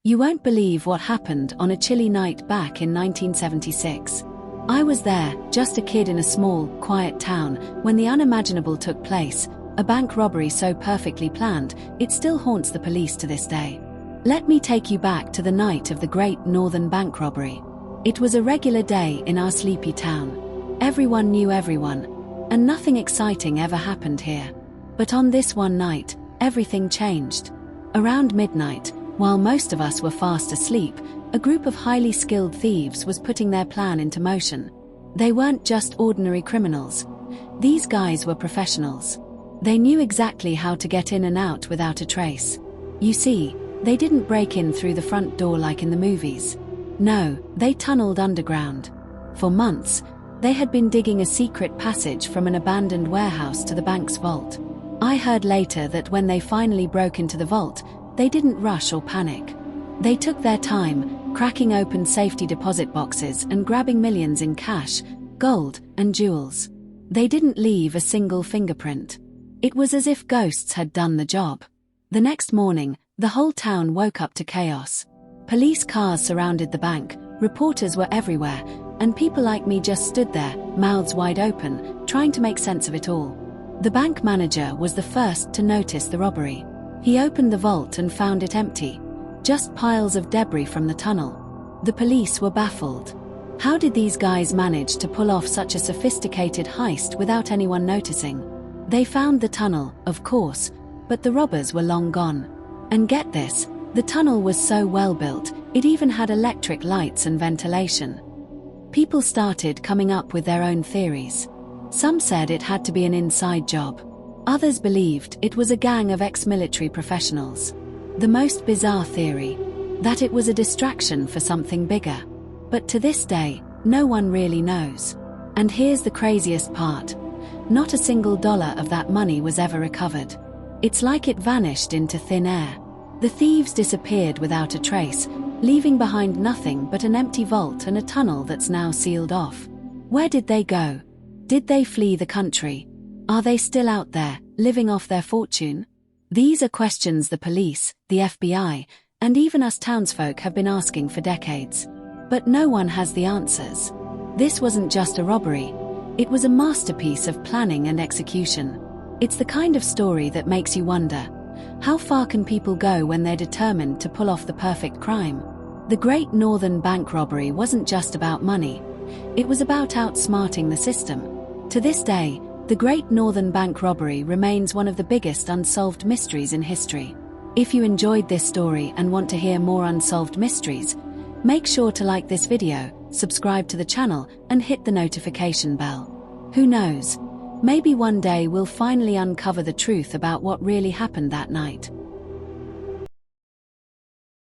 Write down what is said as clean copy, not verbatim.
You won't believe what happened on a chilly night back in 1976. I was there, just a kid in a small, quiet town, when the unimaginable took place, a bank robbery so perfectly planned, it still haunts the police to this day. Let me take you back to the night of the Great Northern Bank Robbery. It was a regular day in our sleepy town. Everyone knew everyone, and nothing exciting ever happened here. But on this one night, everything changed. Around midnight, while most of us were fast asleep, a group of highly skilled thieves was putting their plan into motion. They weren't just ordinary criminals. These guys were professionals. They knew exactly how to get in and out without a trace. You see, they didn't break in through the front door like in the movies. No, they tunneled underground. For months, they had been digging a secret passage from an abandoned warehouse to the bank's vault. I heard later that when they finally broke into the vault, they didn't rush or panic. They took their time, cracking open safety deposit boxes and grabbing millions in cash, gold, and jewels. They didn't leave a single fingerprint. It was as if ghosts had done the job. The next morning, the whole town woke up to chaos. Police cars surrounded the bank, reporters were everywhere, and people like me just stood there, mouths wide open, trying to make sense of it all. The bank manager was the first to notice the robbery. He opened the vault and found it empty, just piles of debris from the tunnel. The police were baffled. How did these guys manage to pull off such a sophisticated heist without anyone noticing? They found the tunnel, of course, but the robbers were long gone. And get this, the tunnel was so well built, it even had electric lights and ventilation. People started coming up with their own theories. Some said it had to be an inside job. Others believed it was a gang of ex-military professionals. The most bizarre theory, that it was a distraction for something bigger. But to this day, no one really knows. And here's the craziest part. Not a single dollar of that money was ever recovered. It's like it vanished into thin air. The thieves disappeared without a trace, leaving behind nothing but an empty vault and a tunnel that's now sealed off. Where did they go? Did they flee the country? Are they still out there, living off their fortune? These are questions the police, the FBI, and even us townsfolk have been asking for decades. But no one has the answers. This wasn't just a robbery. It was a masterpiece of planning and execution. It's the kind of story that makes you wonder, how far can people go when they're determined to pull off the perfect crime? The Great Northern Bank Robbery wasn't just about money. It was about outsmarting the system. To this day, the Great Northern Bank Robbery remains one of the biggest unsolved mysteries in history. If you enjoyed this story and want to hear more unsolved mysteries, make sure to like this video, subscribe to the channel, and hit the notification bell. Who knows? Maybe one day we'll finally uncover the truth about what really happened that night.